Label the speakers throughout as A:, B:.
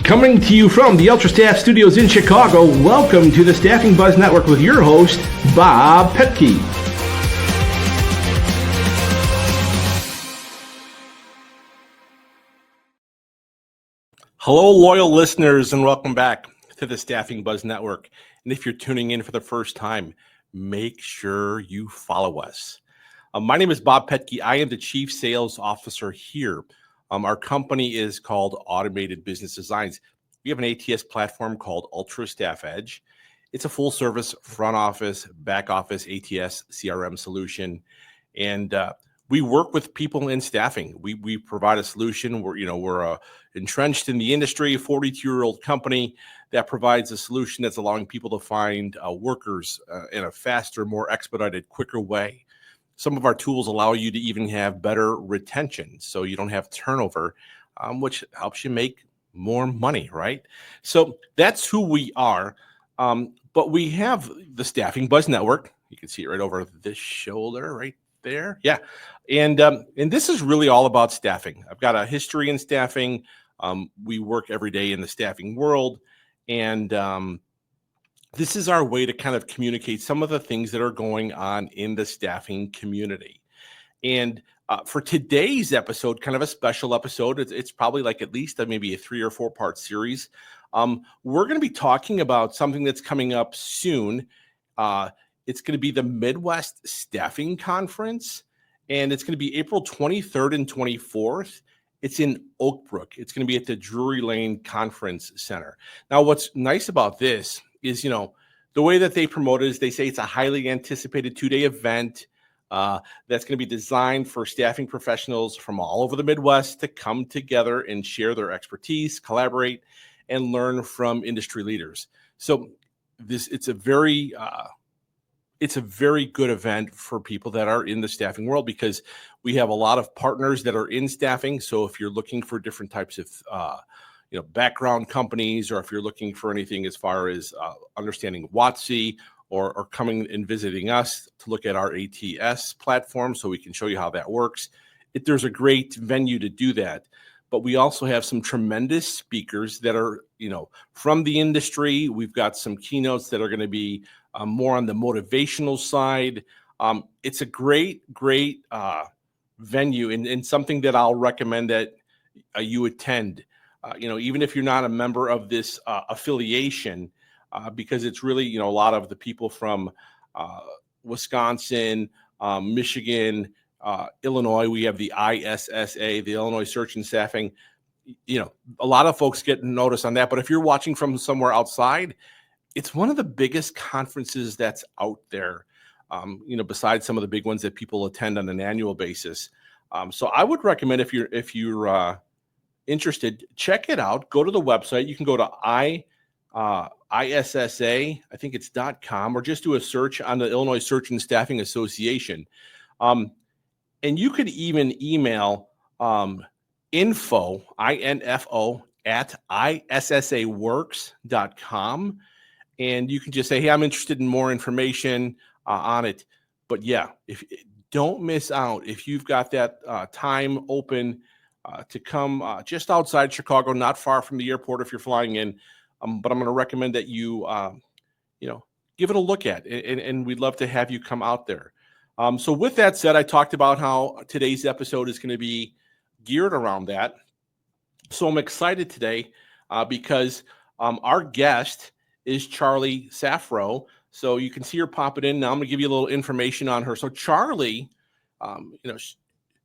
A: Coming to you from the Ultra Staff Studios in Chicago, welcome to the Staffing Buzz Network with your host, Bob Petke. Hello, loyal listeners, and welcome back to the Staffing Buzz Network. And if you're tuning in for the first time, make sure you follow us. My name is Bob Petke. I am the Chief Sales Officer here. Our company is called Automated Business Designs. We have an ATS platform called Ultra Staff Edge. It's a full service front office, back office ATS CRM solution. And we work with people in staffing. We provide a solution. We're entrenched in the industry, a 42-year-old company that provides a solution that's allowing people to find workers in a faster, more expedited, quicker way. Some of our tools allow you to even have better retention, so you don't have turnover, which helps you make more money, right? So that's who we are. But we have the Staffing Buzz Network. You can see it right over this shoulder, right there. Yeah. And this is really all about staffing. I've got a history in staffing. We work every day in the staffing world. And this is our way to kind of communicate some of the things that are going on in the staffing community. And for today's episode, kind of a special episode, it's probably like at least maybe a 3 or 4 part series. We're going to be talking about something that's coming up soon. It's going to be the Midwest Staffing Conference, and it's going to be April 23rd and 24th. It's in Oak Brook. It's going to be at the Drury Lane Conference Center. Now, what's nice about this is, the way that they promote it is they say it's a highly anticipated 2-day event that's going to be designed for staffing professionals from all over the Midwest to come together and share their expertise, collaborate, and learn from industry leaders. So it's a very good event for people that are in the staffing world, because we have a lot of partners that are in staffing. So if you're looking for different types of background companies, or if you're looking for anything as far as understanding WOTC, or coming and visiting us to look at our ATS platform so we can show you how that works, there's a great venue to do that. But we also have some tremendous speakers that are, from the industry. We've got some keynotes that are going to be more on the motivational side. It's a great venue, and something that I'll recommend that you attend. Even if you're not a member of this affiliation, because it's really, a lot of the people from Wisconsin, Michigan, Illinois. We have the ISSA, the Illinois Search and Staffing. A lot of folks get notice on that. But if you're watching from somewhere outside, it's one of the biggest conferences that's out there, besides some of the big ones that people attend on an annual basis. So I would recommend, if you're interested, check it out. Go to the website. You can go to ISSA, I think it's .com, or just do a search on the Illinois Search and Staffing Association. And you could even email info, INFO, at ISSAworks.com. And you can just say, hey, I'm interested in more information on it. But yeah, don't miss out. If you've got that time open to come just outside Chicago, not far from the airport if you're flying in. But I'm going to recommend that you, give it a look at, and we'd love to have you come out there. So with that said, I talked about how today's episode is going to be geared around that. So I'm excited today because our guest is Charlie Saffro. So you can see her popping in. Now I'm going to give you a little information on her. So Charlie,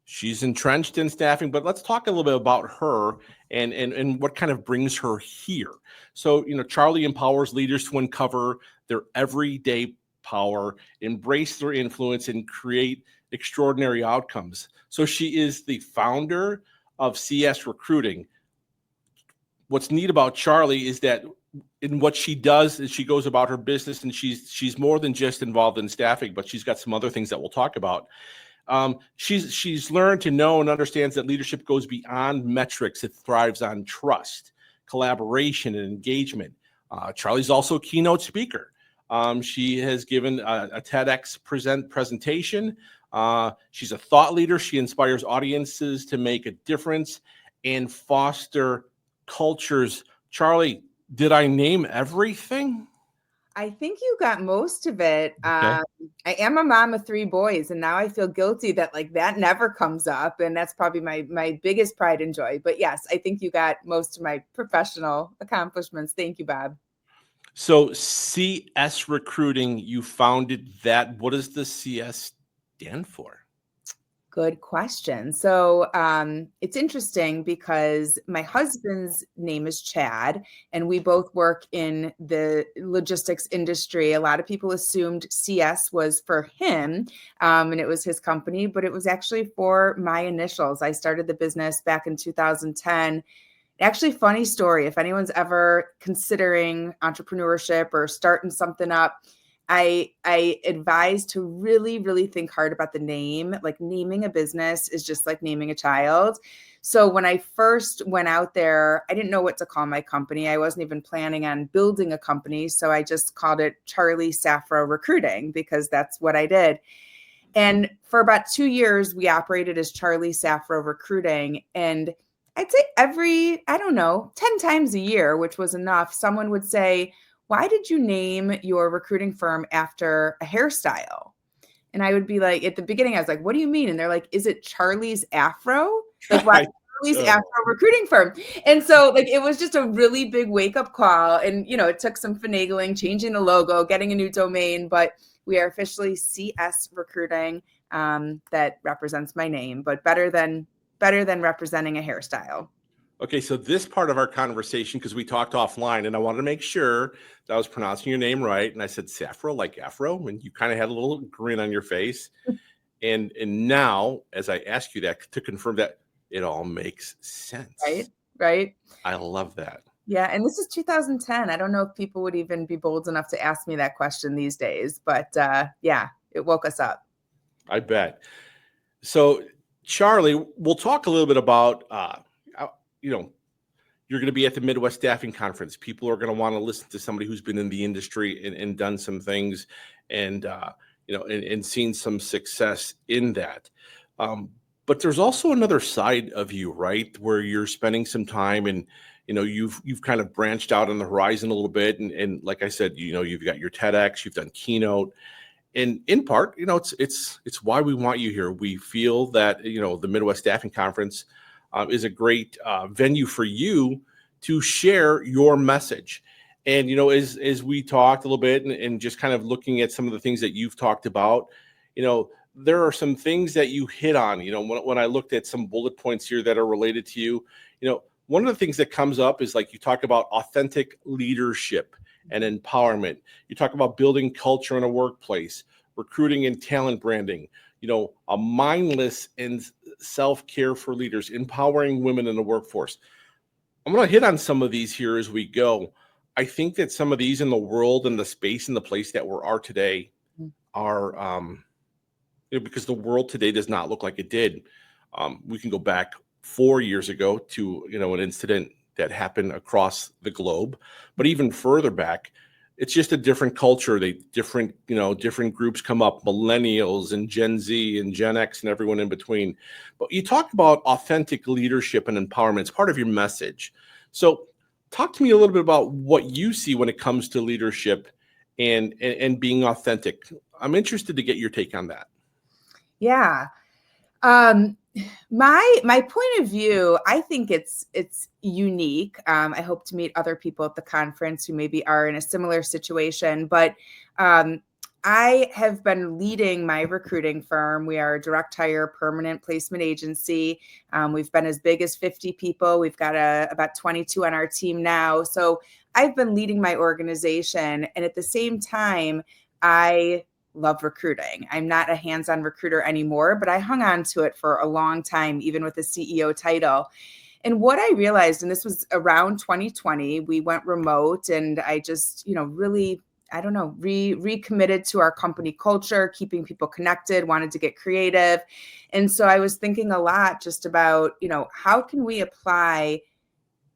A: she's entrenched in staffing, but let's talk a little bit about her and what kind of brings her here. So, Charlie empowers leaders to uncover their everyday power, embrace their influence, and create extraordinary outcomes. So she is the founder of CS Recruiting. What's neat about Charlie is that in what she does is she goes about her business, and she's more than just involved in staffing, but she's got some other things that we'll talk about. She's learned to know and understands that leadership goes beyond metrics. It thrives on trust, collaboration, and engagement. Charlie's also a keynote speaker. She has given a TEDx presentation. She's a thought leader. She inspires audiences to make a difference and foster cultures Charlie, did I name everything?
B: I think you got most of it.
A: Okay.
B: I am a mom of 3 boys, and now I feel guilty that like that never comes up, and that's probably my biggest pride and joy. But yes, I think you got most of my professional accomplishments. Thank you, Bob.
A: So CS Recruiting, you founded that. What does the CS stand for?
B: Good question. So it's interesting because my husband's name is Chad, and we both work in the logistics industry. A lot of people assumed CS was for him, and it was his company, but it was actually for my initials. I started the business back in 2010. Actually, funny story. If anyone's ever considering entrepreneurship or starting something up, I advise to really, really think hard about the name. Like naming a business is just like naming a child. So when I first went out there, I didn't know what to call my company. I wasn't even planning on building a company. So I just called it Charlie Saffro Recruiting because that's what I did. And for about 2 years, we operated as Charlie Saffro Recruiting. And I'd say every, I don't know, 10 times a year, which was enough, someone would say, why did you name your recruiting firm after a hairstyle? And I would be like, at the beginning, I was like, what do you mean? And they're like, is it Charlie's Afro? Like, why Charlie's Afro recruiting firm? And so, like, it was just a really big wake up call. And, you know, it took some finagling, changing the logo, getting a new domain, but we are officially CS Recruiting. That represents my name, but better than representing a hairstyle.
A: Okay, so this part of our conversation, because we talked offline, and I wanted to make sure that I was pronouncing your name right, and I said Saffro, like Afro, and you kind of had a little grin on your face. And now, as I ask you that to confirm that, it all makes sense.
B: Right.
A: I love that.
B: Yeah, and this is 2010. I don't know if people would even be bold enough to ask me that question these days, but yeah, it woke us up.
A: I bet. So, Charlie, we'll talk a little bit about, you know, you're going to be at the Midwest Staffing Conference. People are going to want to listen to somebody who's been in the industry and done some things and, and seen some success in that. But there's also another side of you, right? Where you're spending some time and, you've kind of branched out on the horizon a little bit. And like I said, you've got your TEDx, you've done keynote. And in part, it's why we want you here. We feel that, the Midwest Staffing Conference is a great venue for you to share your message. And as we talked a little bit and just kind of looking at some of the things that you've talked about, there are some things that you hit on. When I looked at some bullet points here that are related to you, one of the things that comes up is like you talk about authentic leadership and empowerment. You talk about building culture in a workplace, recruiting and talent branding, a mindless and self-care for leaders, empowering women in the workforce. I'm going to hit on some of these here as we go. I think that some of these in the world and the space and the place that we are today are, because the world today does not look like it did. We can go back 4 years ago to, an incident that happened across the globe, but even further back, it's just a different culture. Different groups come up, millennials and Gen Z and Gen X and everyone in between. But you talk about authentic leadership and empowerment. It's part of your message. So talk to me a little bit about what you see when it comes to leadership and being authentic. I'm interested to get your take on that.
B: Yeah. My point of view, I think it's unique. I hope to meet other people at the conference who maybe are in a similar situation, but I have been leading my recruiting firm. We are a direct hire permanent placement agency. We've been as big as 50 people. We've got about 22 on our team now. So I've been leading my organization. And at the same time, I love recruiting. I'm not a hands-on recruiter anymore, but I hung on to it for a long time, even with the CEO title. And what I realized, and this was around 2020, we went remote and I just, really, I don't know, recommitted to our company culture, keeping people connected, wanted to get creative. And so I was thinking a lot just about, how can we apply.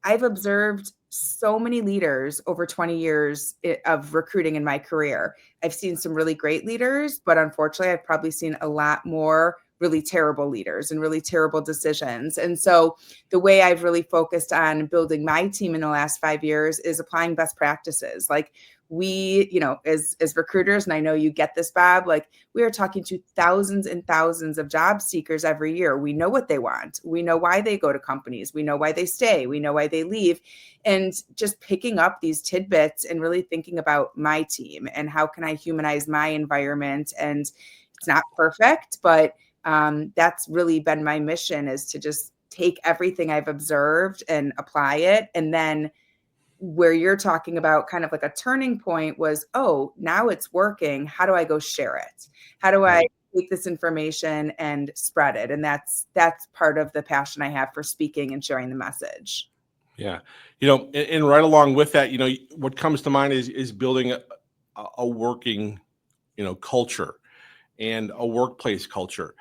B: I've observed so many leaders over 20 years of recruiting in my career. I've seen some really great leaders, but unfortunately, I've probably seen a lot more really terrible leaders and really terrible decisions. And so the way I've really focused on building my team in the last 5 years is applying best practices. Like we, as recruiters, and I know you get this, Bob, like we are talking to thousands and thousands of job seekers every year. We know what they want. We know why they go to companies. We know why they stay. We know why they leave. And just picking up these tidbits and really thinking about my team and how can I humanize my environment. And it's not perfect, but that's really been my mission, is to just take everything I've observed and apply it. And then where you're talking about kind of like a turning point was, oh, now it's working. How do I go share it? How do I take this information and spread it? And that's part of the passion I have for speaking and sharing the message.
A: Yeah. And right along with that, what comes to mind is building a working, culture and a workplace culture.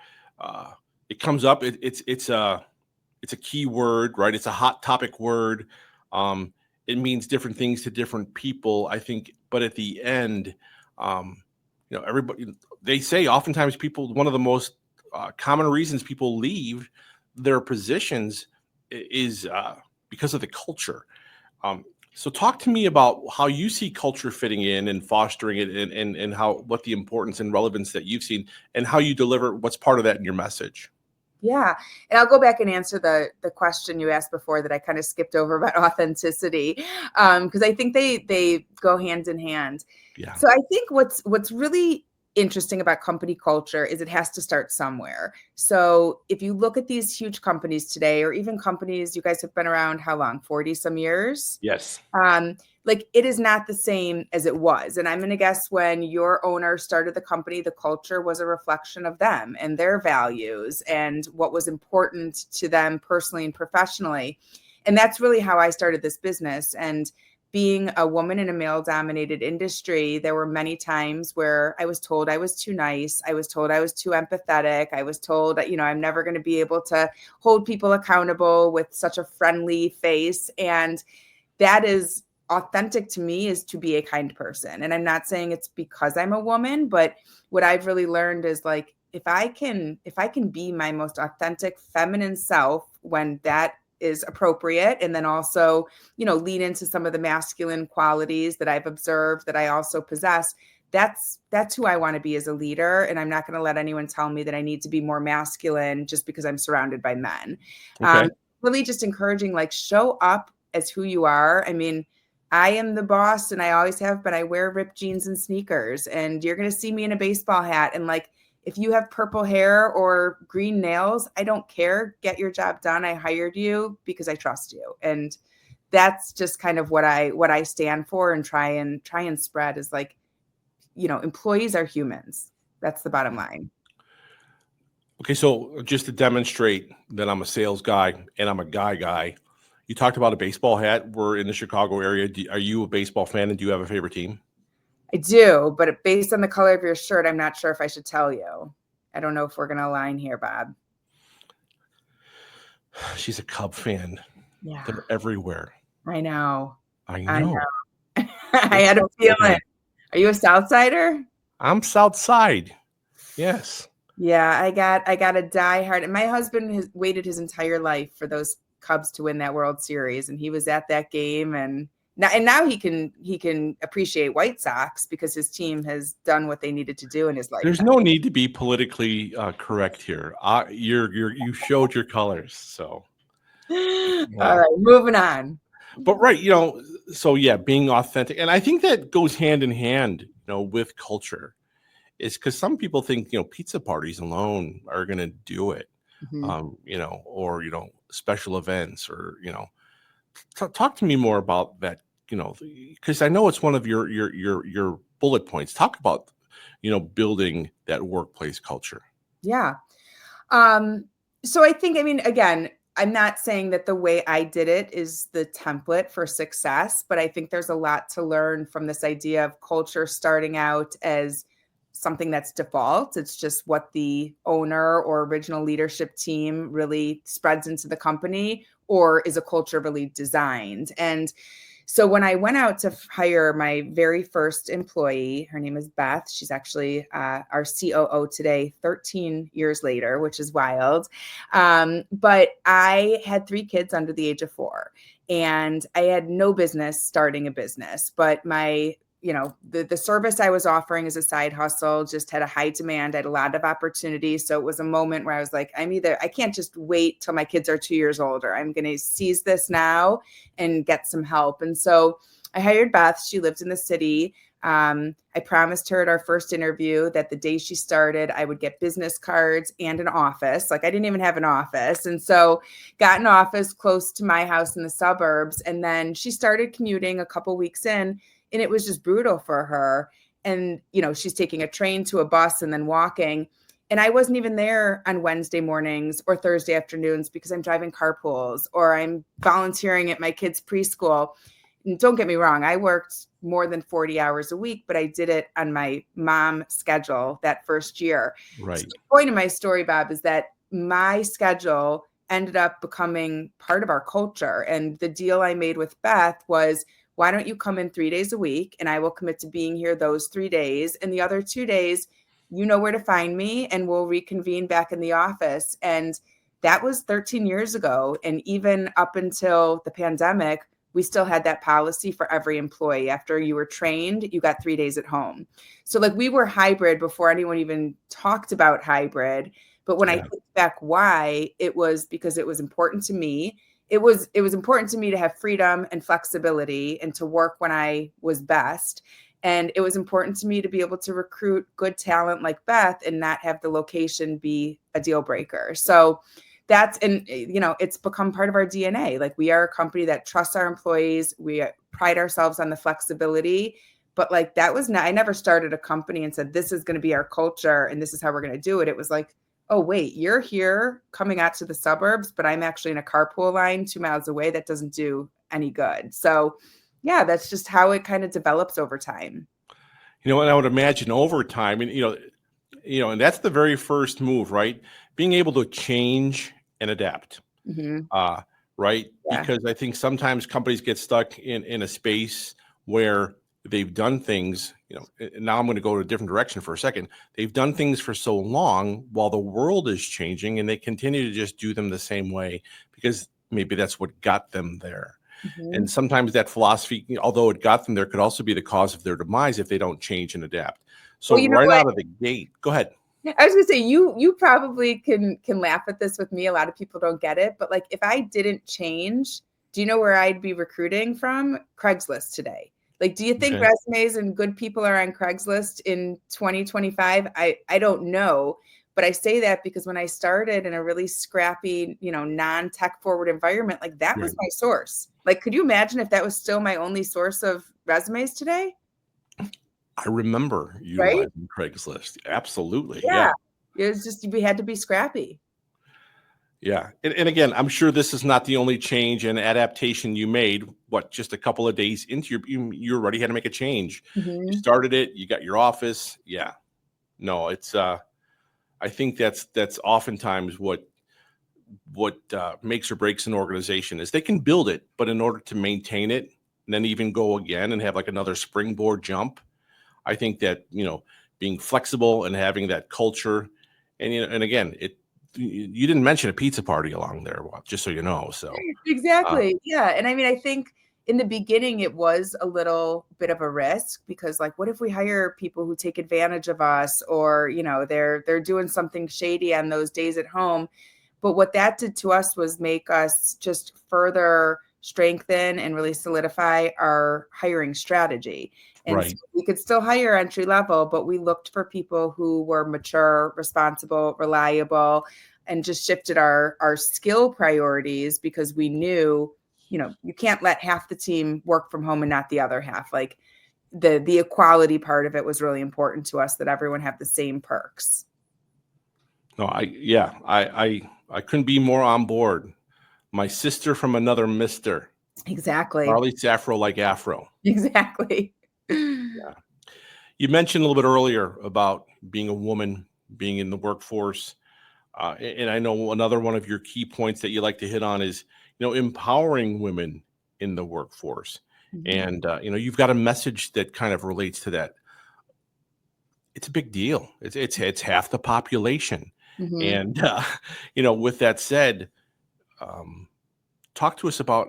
A: It comes up, it's a key word, right? It's a hot topic word. It means different things to different people, I think. But at the end, everybody, they say oftentimes people, one of the most common reasons people leave their positions is because of the culture. So talk to me about how you see culture fitting in and fostering it, and what the importance and relevance that you've seen, and how you deliver what's part of that in your message.
B: Yeah. And I'll go back and answer the question you asked before that I kind of skipped over about authenticity. Because I think they go hand in hand.
A: Yeah.
B: So I think what's really interesting about company culture is it has to start somewhere. So if you look at these huge companies today, or even companies, you guys have been around how long? 40 some years?
A: Yes.
B: Like it is not the same as it was. And I'm going to guess when your owner started the company, the culture was a reflection of them and their values and what was important to them personally and professionally. And that's really how I started this business. And being a woman in a male-dominated industry, there were many times where I was told I was too nice. I was told I was too empathetic. I was told, I'm never going to be able to hold people accountable with such a friendly face. And that is authentic to me, is to be a kind person. And I'm not saying it's because I'm a woman, but what I've really learned is like, if I can be my most authentic feminine self when that is appropriate, and then also, lean into some of the masculine qualities that I've observed that I also possess, that's who I want to be as a leader. And I'm not going to let anyone tell me that I need to be more masculine just because I'm surrounded by men.
A: Okay.
B: Really just encouraging, like, show up as who you are. I mean, I am the boss and I always have, but I wear ripped jeans and sneakers, and you're going to see me in a baseball hat. And like, if you have purple hair or green nails, I don't care. Get your job done. I hired you because I trust you. And that's just kind of what I stand for and try and spread, is like, employees are humans. That's the bottom line.
A: Okay. So just to demonstrate that I'm a sales guy and I'm a guy, you talked about a baseball hat. We're in the Chicago area. Are you a baseball fan, and do you have a favorite team?
B: I do, but based on the color of your shirt, I'm not sure if I should tell you. I don't know if we're going to align here, Bob.
A: She's a Cub fan.
B: Yeah,
A: They're everywhere.
B: I know.
A: I
B: I
A: know.
B: know. I had a feeling. Are you a Southsider?
A: I'm South Side. Yes.
B: Yeah, I got a diehard. And my husband has waited his entire life for those Cubs to win that World Series, and he was at that game. And now he can appreciate White Sox because his team has done what they needed to do in his life.
A: There's no need to be politically correct here. You showed your colors, so.
B: Yeah. All right, moving on.
A: But right, so yeah, being authentic, and I think that goes hand in hand, with culture, is because some people think pizza parties alone are going to do it,
B: Mm-hmm.
A: or special events, or talk to me more about that, because I know it's one of your bullet points. Talk about building that workplace culture.
B: Yeah. So I think, again, I'm not saying that the way I did it is the template for success, but I think there's a lot to learn from this idea of culture starting out as something that's default. It's just what the owner or original leadership team really spreads into the company, or is a culture really designed? And so when I went out to hire my very first employee, her name is Beth. She's actually our COO today, 13 years later, which is wild. But I had 3 kids under the age of 4, and I had no business starting a business. But the service I was offering as a side hustle just had a high demand. I had a lot of opportunities. So it was a moment where I was like, I can't just wait till my kids are 2 years older. I'm going to seize this now and get some help. And so I hired Beth. She lived in the city. I promised her at our first interview that the day she started, I would get business cards and an office. Like, I didn't even have an office. And so got an office close to my house in the suburbs. And then she started commuting a couple weeks in, and it was just brutal for her. And, she's taking a train to a bus and then walking. And I wasn't even there on Wednesday mornings or Thursday afternoons because I'm driving carpools or I'm volunteering at my kids' preschool. And don't get me wrong, I worked more than 40 hours a week, but I did it on my mom schedule that first year.
A: Right.
B: So the point of my story, Bob, is that my schedule ended up becoming part of our culture. And the deal I made with Beth was, why don't you come in 3 days a week and I will commit to being here those 3 days. And the other 2 days, you know where to find me and we'll reconvene back in the office. And that was 13 years ago. And even up until the pandemic, we still had that policy for every employee. After you were trained, you got 3 days at home. So we were hybrid before anyone even talked about hybrid. But when I think back why, it was because it was important to me. It was important to me to have freedom and flexibility and to work when I was best. And it was important to me to be able to recruit good talent like Beth and not have the location be a deal breaker. So it's become part of our DNA. Like, we are a company that trusts our employees. We pride ourselves on the flexibility. But I never started a company and said, this is going to be our culture and this is how we're going to do it. It was like, oh, wait, you're here coming out to the suburbs, but I'm actually in a carpool line 2 miles away. That doesn't do any good. So yeah, that's just how it kind of develops over time.
A: And I would imagine over time, and that's the very first move, right? Being able to change and adapt, right?
B: Yeah.
A: Because I think sometimes companies get stuck in a space where they've done things, and now I'm going to go to a different direction for a second. They've done things for so long while the world is changing and they continue to just do them the same way because maybe that's what got them there. And sometimes that philosophy, although it got them there, could also be the cause of their demise if they don't change and adapt. So out of the gate, go ahead.
B: I was going to say, you probably can laugh at this with me. A lot of people don't get it, but if I didn't change, do you know where I'd be recruiting from? Craigslist today. Do you think resumes and good people are on Craigslist in 2025? I don't know, but I say that because when I started in a really scrappy, non-tech forward environment, that was my source. Could you imagine if that was still my only source of resumes today?
A: I remember utilizing Craigslist. Absolutely. Yeah.
B: It was just, we had to be scrappy.
A: Yeah. And again, I'm sure this is not the only change and adaptation you made. Just a couple of days into you already had to make a change. You started it, you got your office. Yeah. No, it's, I think that's oftentimes what makes or breaks an organization is they can build it, but in order to maintain it and then even go again and have another springboard jump, I think that, being flexible and having that culture and again, you didn't mention a pizza party along there, just so you know. So
B: exactly. Yeah. And I think in the beginning, it was a little bit of a risk because what if we hire people who take advantage of us or, they're doing something shady on those days at home. But what that did to us was make us just further strengthen and really solidify our hiring strategy. And so we could still hire entry level, but we looked for people who were mature, responsible, reliable, and just shifted our skill priorities because we knew, you can't let half the team work from home and not the other half. The equality part of it was really important to us, that everyone have the same perks.
A: No, I couldn't be more on board. My sister from another mister.
B: Exactly.
A: Charlie Saffro like Afro.
B: Exactly.
A: Yeah. You mentioned a little bit earlier about being a woman, being in the workforce. And I know another one of your key points that you like to hit on is, empowering women in the workforce.
B: Mhm.
A: And, you've got a message that kind of relates to that. It's a big deal. It's half the population.
B: Mhm.
A: And, with that said, um, talk to us about,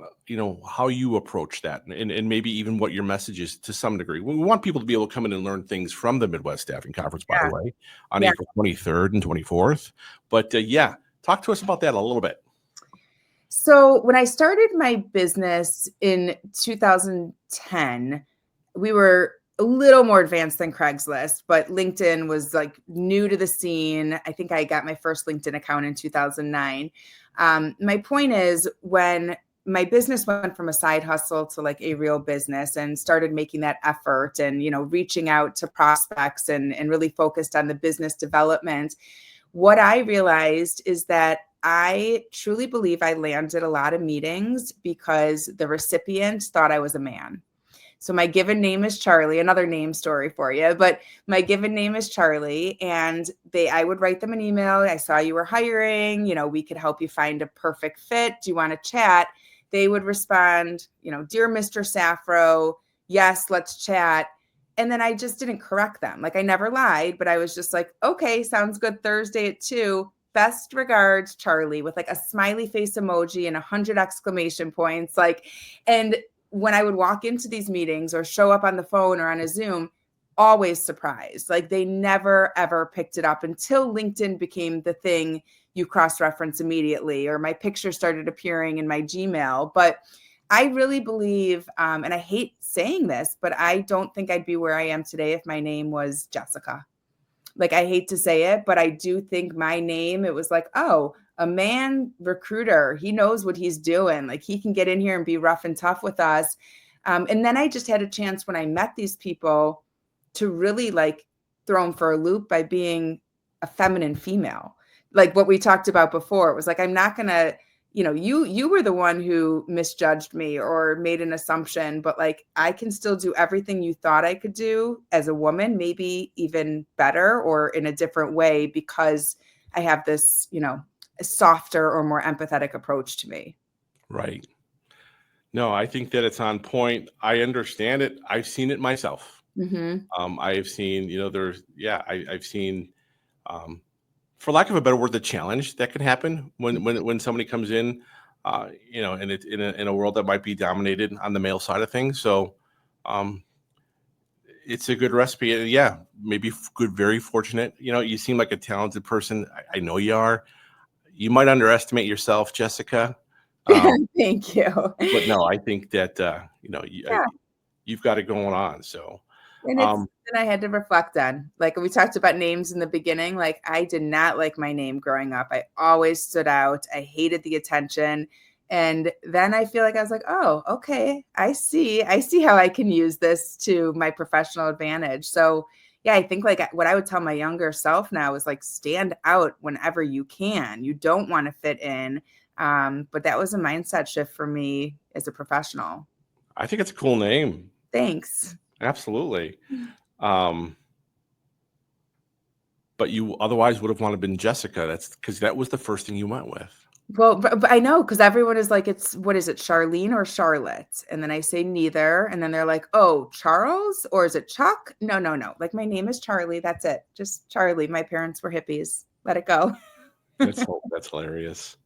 A: how you approach that and maybe even what your message is to some degree. We want people to be able to come in and learn things from the Midwest Staffing Conference, by the
B: Yeah.
A: way, on
B: Yeah.
A: April 23rd and 24th. But yeah, talk to us about that a little bit.
B: So when I started my business in 2010, we were a little more advanced than Craigslist, but LinkedIn was like new to the scene. I think I got my first LinkedIn account in 2009. My point is, when my business went from a side hustle to like a real business and started making that effort and, reaching out to prospects and really focused on the business development, what I realized is that I truly believe I landed a lot of meetings because the recipient thought I was a man. So my given name is Charlie, another name story for you, but my given name is Charlie, and I would write them an email. I saw you were hiring, we could help you find a perfect fit. Do you want to chat? They would respond, dear Mr. Saffro, yes, let's chat. And then I just didn't correct them. Like, I never lied, but I was just like, okay, sounds good. Thursday at 2. Best regards, Charlie, with like a smiley face emoji and 100 exclamation points. And when I would walk into these meetings or show up on the phone or on a Zoom, always surprised. Like, they never, ever picked it up until LinkedIn became the thing you cross-reference immediately, or my picture started appearing in my Gmail. But I really believe, and I hate saying this, but I don't think I'd be where I am today if my name was Jessica. Like, I hate to say it, but I do think my name, it was like, oh, a man recruiter, he knows what he's doing. Like, he can get in here and be rough and tough with us. And then I just had a chance when I met these people to really like throw them for a loop by being a feminine female. Like what we talked about before, it was like, I'm not going to, you were the one who misjudged me or made an assumption, but like, I can still do everything you thought I could do as a woman, maybe even better or in a different way, because I have this, a softer or more empathetic approach to me.
A: Right. No, I think that it's on point. I understand it. I've seen it myself.
B: Mm-hmm.
A: I have seen, I've seen, um, for lack of a better word, the challenge that can happen when somebody comes in, and it's in a world that might be dominated on the male side of things. So, um, it's a good recipe. And yeah, maybe good, very fortunate. You seem like a talented person. I know you are. You might underestimate yourself, Jessica.
B: Thank you.
A: But no, I think that,
B: Yeah.
A: you've got it going on. So,
B: And it's
A: um,
B: something I had to reflect on. Like we talked about names in the beginning, like I did not like my name growing up. I always stood out. I hated the attention. And then I feel like I was like, oh, okay, I see. I see how I can use this to my professional advantage. So yeah, I think like what I would tell my younger self now is like stand out whenever you can. You don't want to fit in. But that was a mindset shift for me as a professional.
A: I think it's a cool name.
B: Thanks.
A: Absolutely. Um, but you otherwise would have wanted to been Jessica. That's because that was the first thing you went with.
B: Well, but I know because everyone is like, it's what is it, Charlene or Charlotte? And then I say neither. And then they're like, oh, Charles, or is it Chuck? No, no, no. Like my name is Charlie. That's it. Just Charlie. My parents were hippies. Let it go.
A: That's hilarious.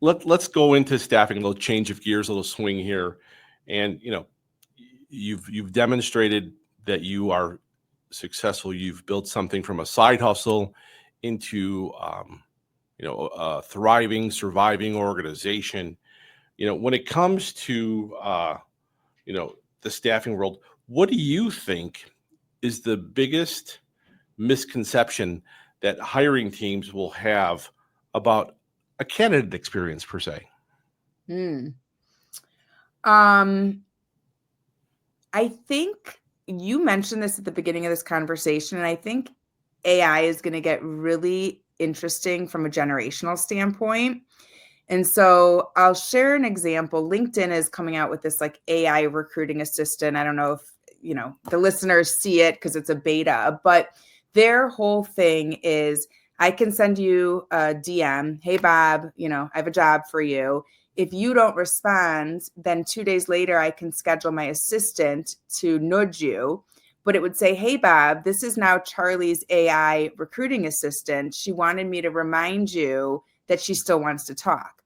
A: Let's go into staffing, a little change of gears, a little swing here. And you've demonstrated that you are successful. You've built something from a side hustle into a thriving, surviving organization. When it comes to the staffing world, what do you think is the biggest misconception that hiring teams will have about a candidate experience per se?
B: Hmm. Um, I think you mentioned this at the beginning of this conversation, and I think AI is going to get really interesting from a generational standpoint. And so I'll share an example. LinkedIn is coming out with this like AI recruiting assistant. I don't know if, the listeners see it because it's a beta, but their whole thing is I can send you a DM. Hey, Bob, I have a job for you. if you don't respond, then 2 days later, I can schedule my assistant to nudge you. But it would say, hey, Bob, this is now Charlie's AI recruiting assistant. She wanted me to remind you that she still wants to talk.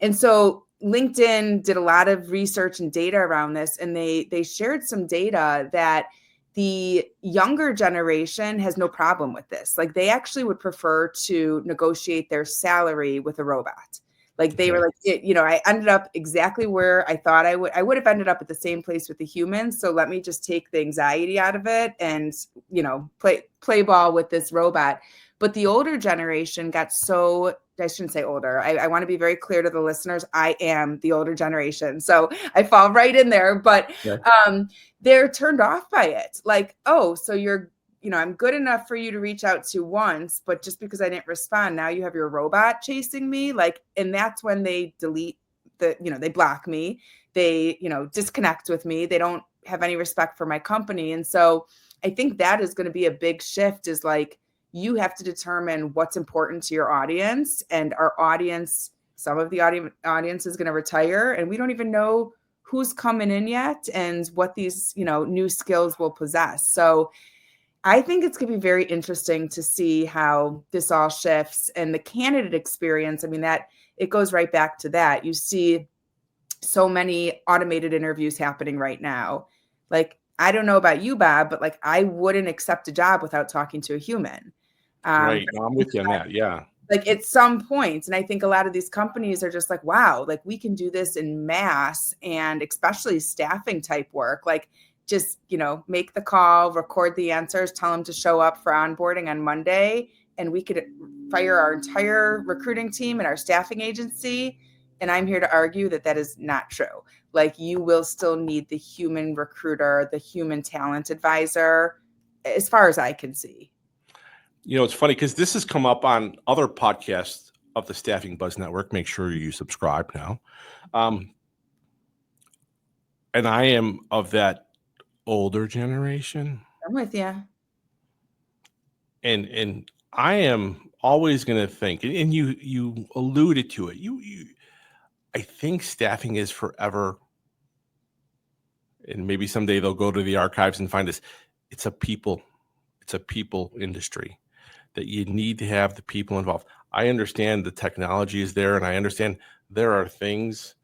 B: And so LinkedIn did a lot of research and data around this, and they shared some data that the younger generation has no problem with this. Like, they actually would prefer to negotiate their salary with a robot. Like, they were like, I ended up exactly where I thought I would. I would have ended up at the same place with the humans. So let me just take the anxiety out of it and, play ball with this robot. But the older generation got so, I shouldn't say older. I want to be very clear to the listeners. I am the older generation. So I fall right in there. But they're turned off by it. Like, oh, so I'm good enough for you to reach out to once, but just because I didn't respond, now you have your robot chasing me. Like, and that's when they delete they block me. They, disconnect with me. They don't have any respect for my company. And so I think that is going to be a big shift, is like, you have to determine what's important to your audience, and our audience, some of the audience is going to retire, and we don't even know who's coming in yet and what these, new skills will possess. So I think it's going to be very interesting to see how this all shifts, and the candidate experience. I mean, that it goes right back to that. You see so many automated interviews happening right now. Like, I don't know about you, Bob, but like, I wouldn't accept a job without talking to a human.
A: Right. No, I'm with you on that. Yeah.
B: Like, at some point, and I think a lot of these companies are just like, wow, like, we can do this in mass, and especially staffing type work. Like, just, make the call, record the answers, tell them to show up for onboarding on Monday, and we could fire our entire recruiting team and our staffing agency. And I'm here to argue that that is not true. Like, you will still need the human recruiter, the human talent advisor, as far as I can see.
A: It's funny because this has come up on other podcasts of the Staffing Buzz Network. Make sure you subscribe now. And I am of that older generation.
B: I'm with you.
A: And I am always going to think, and you alluded to it. I think staffing is forever. And maybe someday they'll go to the archives and find this. It's a people industry, that you need to have the people involved. I understand the technology is there, and I understand there are things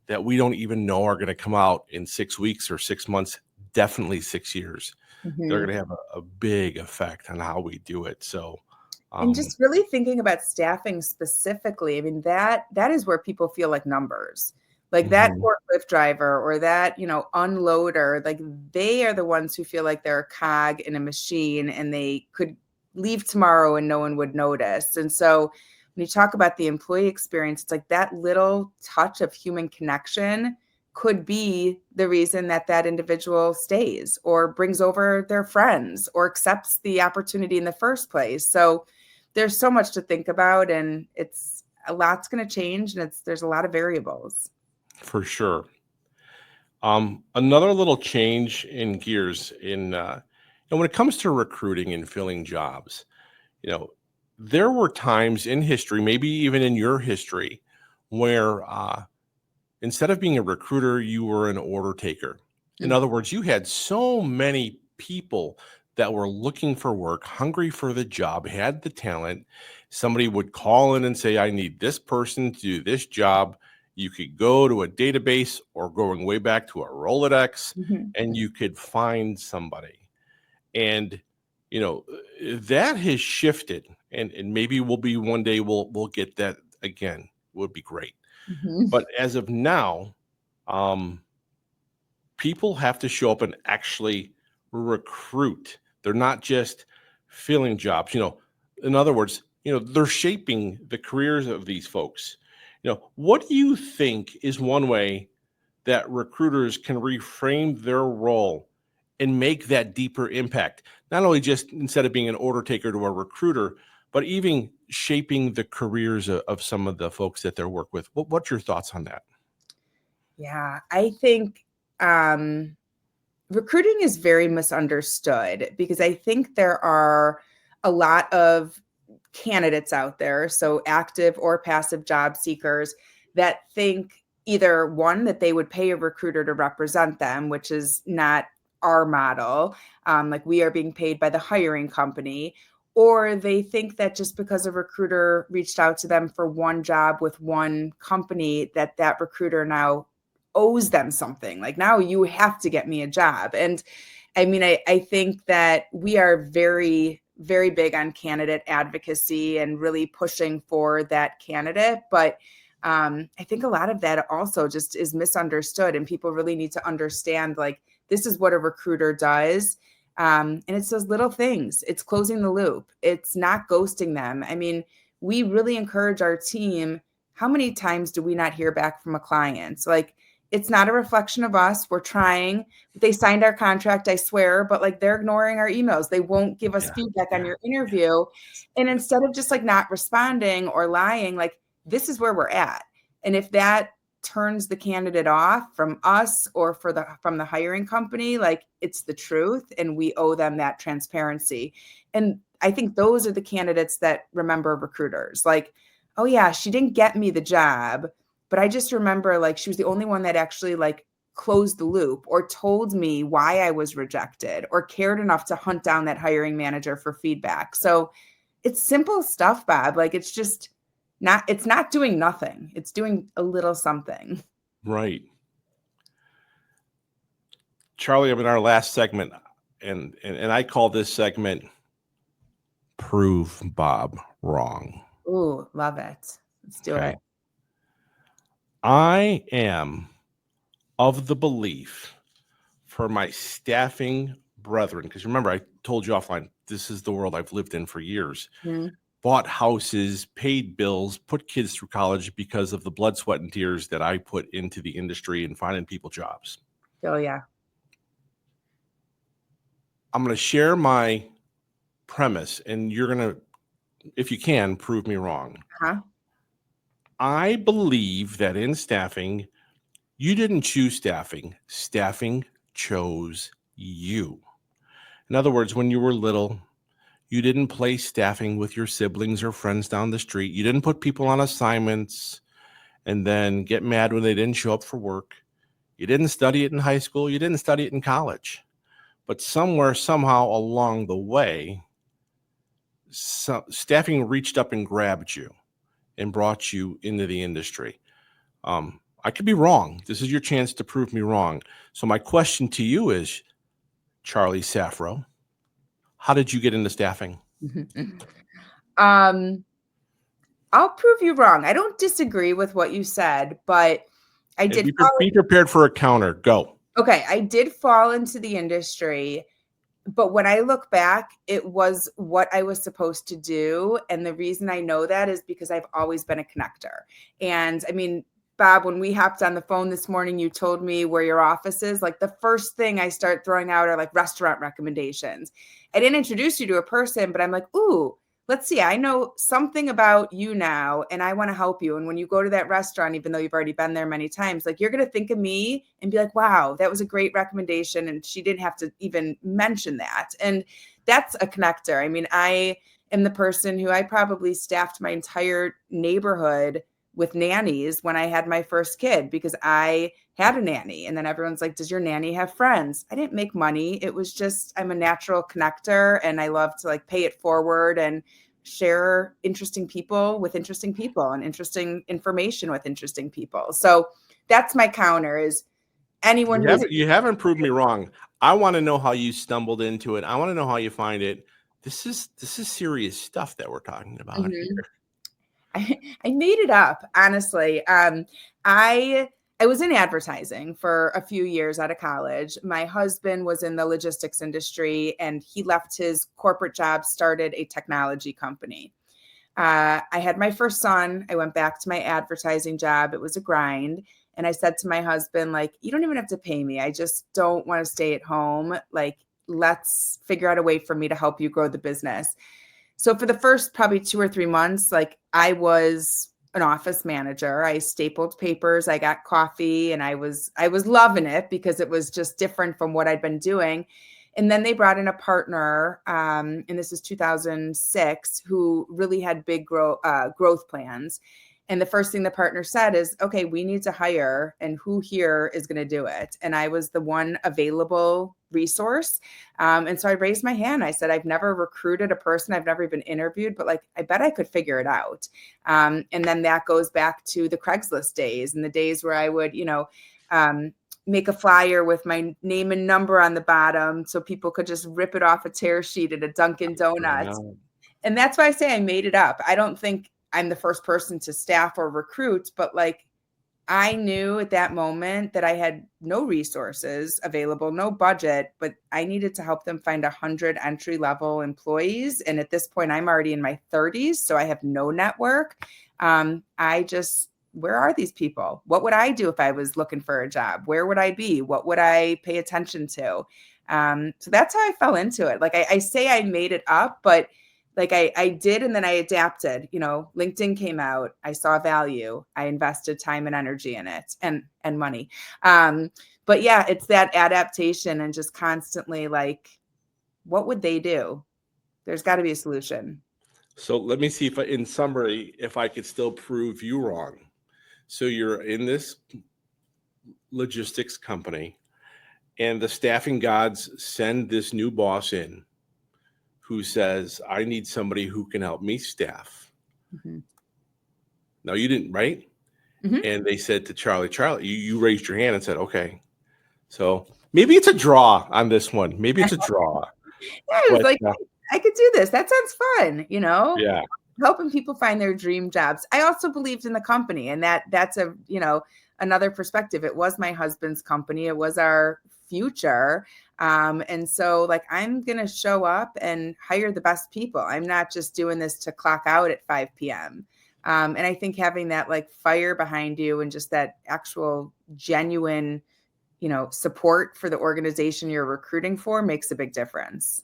A: that we don't even know are going to come out in 6 weeks or 6 months, definitely 6 years.
B: Mm-hmm.
A: They're going to have a big effect on how we do it. So,
B: and just really thinking about staffing specifically, I mean, that is where people feel like numbers. Like, that forklift driver or that, unloader, like, they are the ones who feel like they're a cog in a machine, and they could leave tomorrow and no one would notice. And so when you talk about the employee experience, it's like that little touch of human connection could be the reason that individual stays or brings over their friends or accepts the opportunity in the first place. So there's so much to think about, and it's a lot's going to change, and there's a lot of variables.
A: For sure. Another little change in gears when it comes to recruiting and filling jobs, there were times in history, maybe even in your history, where instead of being a recruiter, you were an order taker. In other words, you had so many people that were looking for work, hungry for the job, had the talent. Somebody would call in and say, I need this person to do this job. You could go to a database, or going way back to a Rolodex, and you could find somebody. And, that has shifted, and maybe one day we'll get that again. Would be great. But as of now, people have to show up and actually recruit. They're not just filling jobs. In other words, they're shaping the careers of these folks. What do you think is one way that recruiters can reframe their role and make that deeper impact? Not only just instead of being an order taker to a recruiter, but even shaping the careers of some of the folks that they work with. What's your thoughts on that?
B: Yeah, I think recruiting is very misunderstood, because I think there are a lot of candidates out there, so active or passive job seekers, that think either one, that they would pay a recruiter to represent them, which is not our model. Like we are being paid by the hiring company, or they think that just because a recruiter reached out to them for one job with one company, that that recruiter now owes them something. Like now you have to get me a job. And I mean, I think that we are very, very big on candidate advocacy and really pushing for that candidate. But I think a lot of that also just is misunderstood, and people really need to understand, like, this is what a recruiter does. And it's those little things. It's closing the loop. It's not ghosting them. I mean, we really encourage our team. How many times do we not hear back from a client? Like, it's not a reflection of us. We're trying. They signed our contract, I swear, but like they're ignoring our emails. They won't give us feedback on your interview. And instead of just like not responding or lying, like, this is where we're at. And if that turns the candidate off from us or from the hiring company, like, it's the truth, and we owe them that transparency. And I think those are the candidates that remember recruiters. Like, oh yeah, she didn't get me the job, but I just remember, like, she was the only one that actually like closed the loop or told me why I was rejected or cared enough to hunt down that hiring manager for feedback. So it's simple stuff, Bob. Like, it's not doing nothing. It's doing a little something.
A: Right. Charlie, I'm in our last segment, and I call this segment Prove Bob Wrong.
B: Ooh, love it. Let's do it.
A: I am of the belief, for my staffing brethren, because remember, I told you offline, this is the world I've lived in for years.
B: Mm-hmm.
A: Bought houses, paid bills, put kids through college because of the blood, sweat, and tears that I put into the industry and finding people jobs.
B: Oh, yeah.
A: I'm going to share my premise, and you're going to, if you can, prove me wrong.
B: Uh-huh.
A: I believe that in staffing, you didn't choose staffing. Staffing chose you. In other words, when you were little, you didn't play staffing with your siblings or friends down the street. You didn't put people on assignments and then get mad when they didn't show up for work. You didn't study it in high school. You didn't study it in college. But somewhere, somehow along the way, staffing reached up and grabbed you and brought you into the industry. I could be wrong. This is your chance to prove me wrong. So my question to you is, Charlie Saffro, how did you get into staffing?
B: I'll prove you wrong. I don't disagree with what you said, but I did.
A: Be prepared for a counter. Go.
B: Okay, I did fall into the industry, but when I look back, it was what I was supposed to do. And the reason I know that is because I've always been a connector. And I mean, Bob, when we hopped on the phone this morning, you told me where your office is. Like, the first thing I start throwing out are like restaurant recommendations. I didn't introduce you to a person, but I'm like, ooh, let's see, I know something about you now, and I want to help you. And when you go to that restaurant, even though you've already been there many times, like, you're going to think of me and be like, wow, that was a great recommendation. And she didn't have to even mention that. And that's a connector. I mean, I am the person who I probably staffed my entire neighborhood with nannies when I had my first kid, because I had a nanny. And then everyone's like, does your nanny have friends? I didn't make money. It was just, I'm a natural connector, and I love to like pay it forward and share interesting people with interesting people and interesting information with interesting people. So that's my counter, is anyone
A: you haven't proved me wrong. I want to know how you stumbled into it. I want to know how you find it. This is serious stuff that we're talking about here.
B: I made it up, honestly. I was in advertising for a few years out of college. My husband was in the logistics industry, and he left his corporate job, started a technology company. I had my first son. I went back to my advertising job. It was a grind. And I said to my husband, like, you don't even have to pay me. I just don't want to stay at home. Like, let's figure out a way for me to help you grow the business. So for the first probably 2 or 3 months, like, I was an office manager. I stapled papers, I got coffee, and I was loving it because it was just different from what I'd been doing. And then they brought in a partner, and this is 2006, who really had big growth plans. And the first thing the partner said is, okay, we need to hire, and who here is going to do it? And I was the one available resource. And so I raised my hand. I said, I've never recruited a person. I've never been interviewed, but like, I bet I could figure it out. And then that goes back to the Craigslist days and the days where I would, make a flyer with my name and number on the bottom so people could just rip it off a tear sheet at a Dunkin' Donuts. And that's why I say I made it up. I don't think I'm the first person to staff or recruit, but like, I knew at that moment that I had no resources available, no budget, but I needed to help them find 100 entry-level employees. And at this point, I'm already in my 30s, so I have no network. Where are these people? What would I do if I was looking for a job? Where would I be? What would I pay attention to? So that's how I fell into it. Like I say I made it up, but like I did, and then I adapted. LinkedIn came out. I saw value. I invested time and energy in it, and money. But yeah, it's that adaptation and just constantly like, what would they do? There's got to be a solution.
A: So let me see in summary, if I could still prove you wrong. So you're in this logistics company, and the staffing gods send this new boss in who says, I need somebody who can help me staff. Mm-hmm. No, you didn't, right? Mm-hmm. And they said to Charlie, you raised your hand and said, okay. So maybe it's a draw on this one. Maybe it's a draw.
B: Yeah, it was like, I could do this. That sounds fun,
A: Yeah.
B: Helping people find their dream jobs. I also believed in the company, and that's another perspective. It was my husband's company. It was our future. And so like, I'm going to show up and hire the best people. I'm not just doing this to clock out at 5 p.m. And I think having that like fire behind you and just that actual genuine, support for the organization you're recruiting for makes a big difference.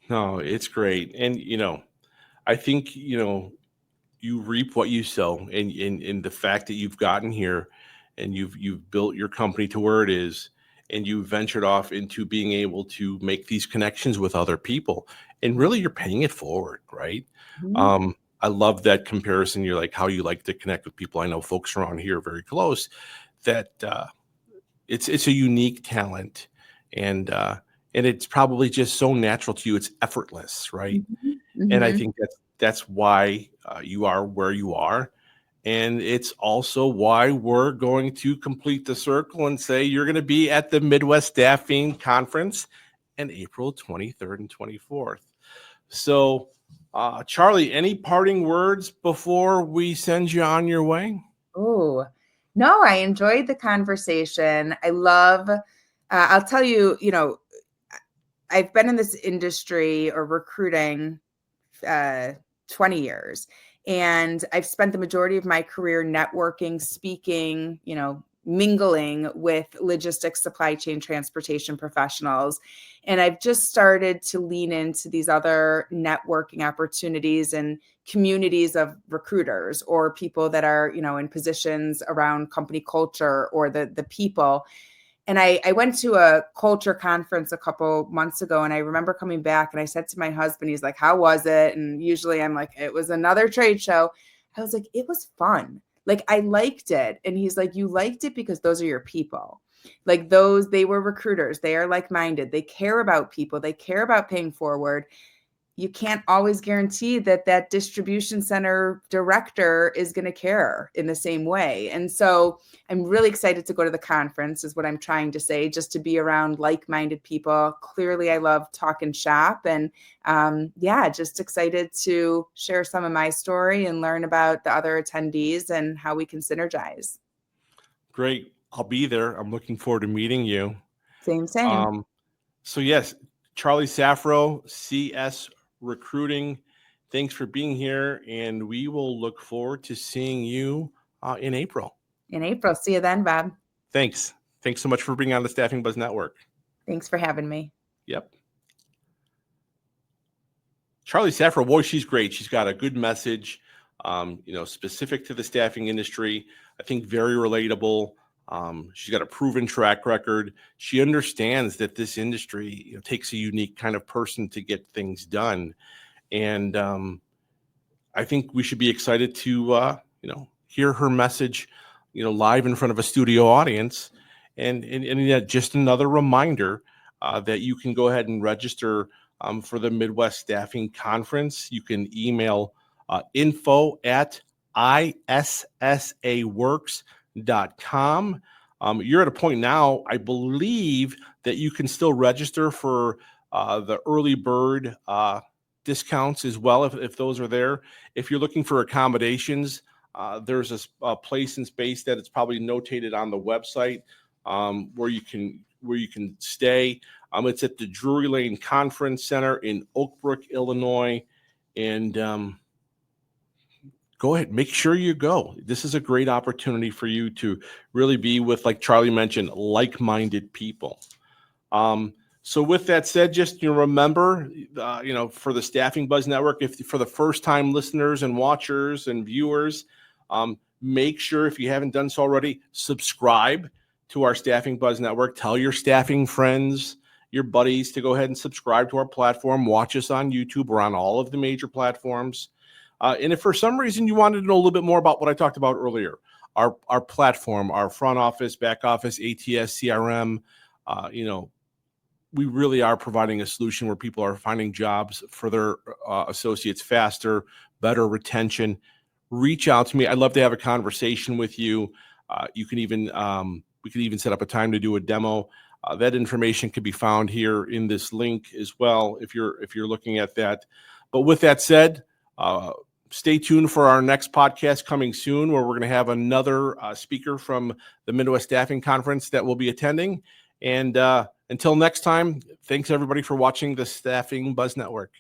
A: No, it's great. And, I think, you reap what you sow, and the fact that you've gotten here and you've built your company to where it is, and you ventured off into being able to make these connections with other people, and really you're paying it forward, right? Mm-hmm. I love that comparison. You're like, how you like to connect with people. I know folks around here are very close, that it's a unique talent, and it's probably just so natural to you. It's effortless, right? Mm-hmm. And I think that's why you are where you are. And it's also why we're going to complete the circle and say you're going to be at the Midwest Staffing Conference in April 23rd and 24th. So, Charlie, any parting words before we send you on your way?
B: Oh, no, I enjoyed the conversation. I love, I'll tell you, I've been in this industry or recruiting 20 years. And I've spent the majority of my career networking, speaking, mingling with logistics, supply chain, transportation professionals. And I've just started to lean into these other networking opportunities and communities of recruiters or people that are, in positions around company culture or the people. And I went to a culture conference a couple months ago, and I remember coming back and I said to my husband, he's like, how was it? And usually I'm like, it was another trade show. I was like, it was fun. Like, I liked it. And he's like, you liked it because those are your people. Like they were recruiters. They are like-minded. They care about people. They care about paying forward. You can't always guarantee that distribution center director is going to care in the same way. And so I'm really excited to go to the conference is what I'm trying to say, just to be around like-minded people. Clearly, I love talking shop, and just excited to share some of my story and learn about the other attendees and how we can synergize.
A: Great. I'll be there. I'm looking forward to meeting you.
B: Same.
A: So yes, Charlie Saffro, CS Recruiting. Thanks for being here, and we will look forward to seeing you in April.
B: See you then, Bob.
A: Thanks so much for being on the Staffing Buzz Network.
B: Thanks for having me.
A: Yep. Charlie Saffro, boy, she's great. She's got a good message, specific to the staffing industry. I think very relatable. She's got a proven track record. She understands that this industry takes a unique kind of person to get things done. And I think we should be excited to, hear her message, live in front of a studio audience. And yet just another reminder that you can go ahead and register for the Midwest Staffing Conference. You can email info@isssaworks.com. You're at a point now, I believe, that you can still register for the early bird discounts as well, if those are there. If you're looking for accommodations, there's a place and space that it's probably notated on the website where you can stay. It's at the Drury Lane Conference Center in Oak Brook, Illinois, and go ahead, make sure you go. This is a great opportunity for you to really be with, like Charlie mentioned, like-minded people. So with that said, just remember, for the Staffing Buzz Network, if for the first-time listeners and watchers and viewers, make sure, if you haven't done so already, subscribe to our Staffing Buzz Network. Tell your staffing friends, your buddies, to go ahead and subscribe to our platform. Watch us on YouTube. We're on all of the major platforms. And if for some reason you wanted to know a little bit more about what I talked about earlier, our platform, our front office, back office, ATS, CRM, we really are providing a solution where people are finding jobs for their associates faster, better retention. Reach out to me. I'd love to have a conversation with you. You can even we could even set up a time to do a demo. That information can be found here in this link as well if you're looking at that. But with that said, stay tuned for our next podcast coming soon, where we're going to have another speaker from the Midwest Staffing Conference that we'll be attending. And until next time, thanks everybody for watching the Staffing Buzz Network.